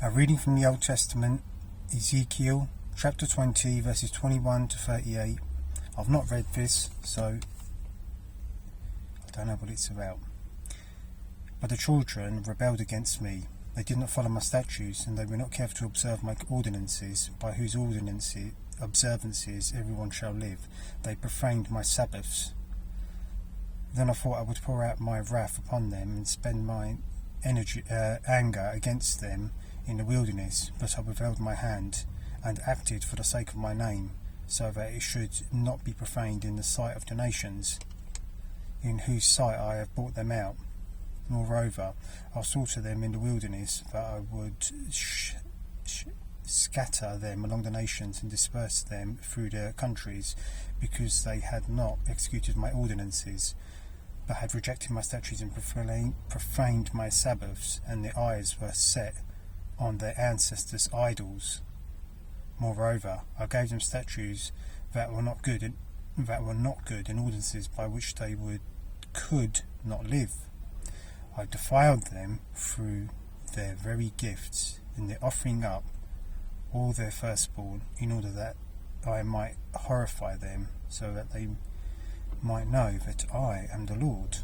A reading from the Old Testament, Ezekiel chapter 20 verses 21 to 38. I've not read this, so I don't know what it's about. But the children rebelled against me. They did not follow my statutes, and they were not careful to observe my ordinances, by whose observances everyone shall live. They profaned my Sabbaths. Then I thought I would pour out my wrath upon them and spend my anger against them in the wilderness, but I withheld my hand and acted for the sake of my name, so that it should not be profaned in the sight of the nations, in whose sight I have brought them out. Moreover, I slaughter them in the wilderness, that I would scatter them among the nations and disperse them through their countries, because they had not executed my ordinances, but had rejected my statutes and profaned my Sabbaths, and their eyes were set on their ancestors' idols. Moreover, I gave them statutes that were not good, and ordinances by which they could not live. I defiled them through their very gifts, in their offering up all their firstborn, in order that I might horrify them, so that they might know that I am the Lord.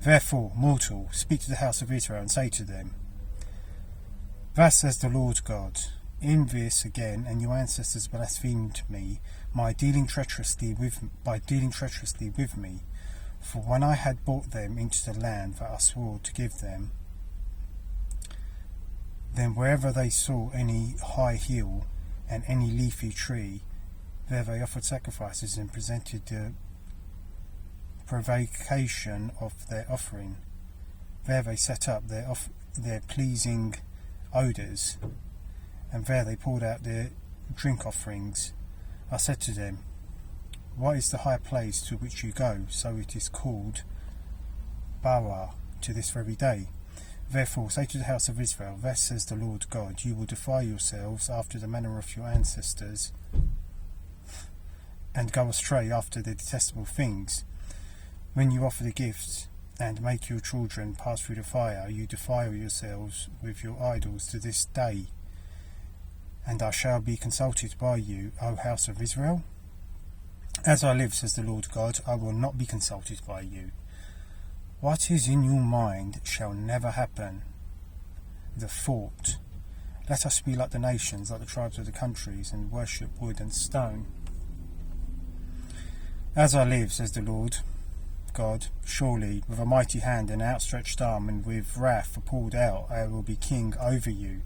Therefore, mortal, speak to the house of Israel and say to them, Thus says the Lord God, in this again, and your ancestors blasphemed me by dealing treacherously with me. For when I had brought them into the land that I swore to give them, then wherever they saw any high hill and any leafy tree, there they offered sacrifices and presented the provocation of their offering. There they set up their pleasing odours, and there they poured out their drink offerings. I said to them, What is the high place to which you go? So it is called Bawa to this very day. Therefore say to the house of Israel, Thus says the Lord God, you will defile yourselves after the manner of your ancestors, and go astray after their detestable things. When you offer the gifts and make your children pass through the fire, you defile yourselves with your idols to this day. And I shall be consulted by you, O house of Israel? As I live, says the Lord God, I will not be consulted by you. What is in your mind shall never happen. The thought, let us be like the nations, like the tribes of the countries, and worship wood and stone. As I live, says the Lord God, surely with a mighty hand and outstretched arm, and with wrath poured out, I will be king over you.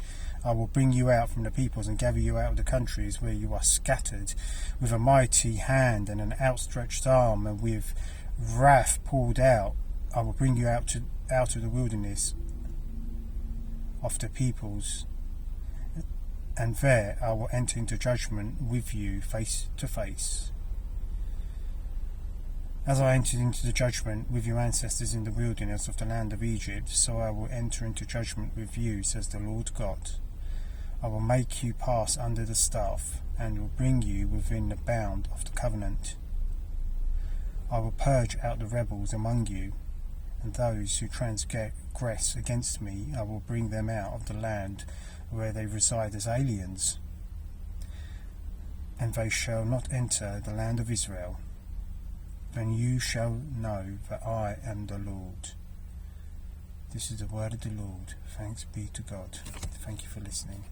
I will bring you out from the peoples and gather you out of the countries where you are scattered. With a mighty hand and an outstretched arm, and with wrath poured out, I will bring you out of the wilderness of the peoples, and there I will enter into judgment with you face to face. As I entered into the judgment with your ancestors in the wilderness of the land of Egypt, so I will enter into judgment with you, says the Lord God. I will make you pass under the staff, and will bring you within the bound of the covenant. I will purge out the rebels among you, and those who transgress against me, I will bring them out of the land where they reside as aliens, and they shall not enter the land of Israel. Then you shall know that I am the Lord. This is the word of the Lord. Thanks be to God. Thank you for listening.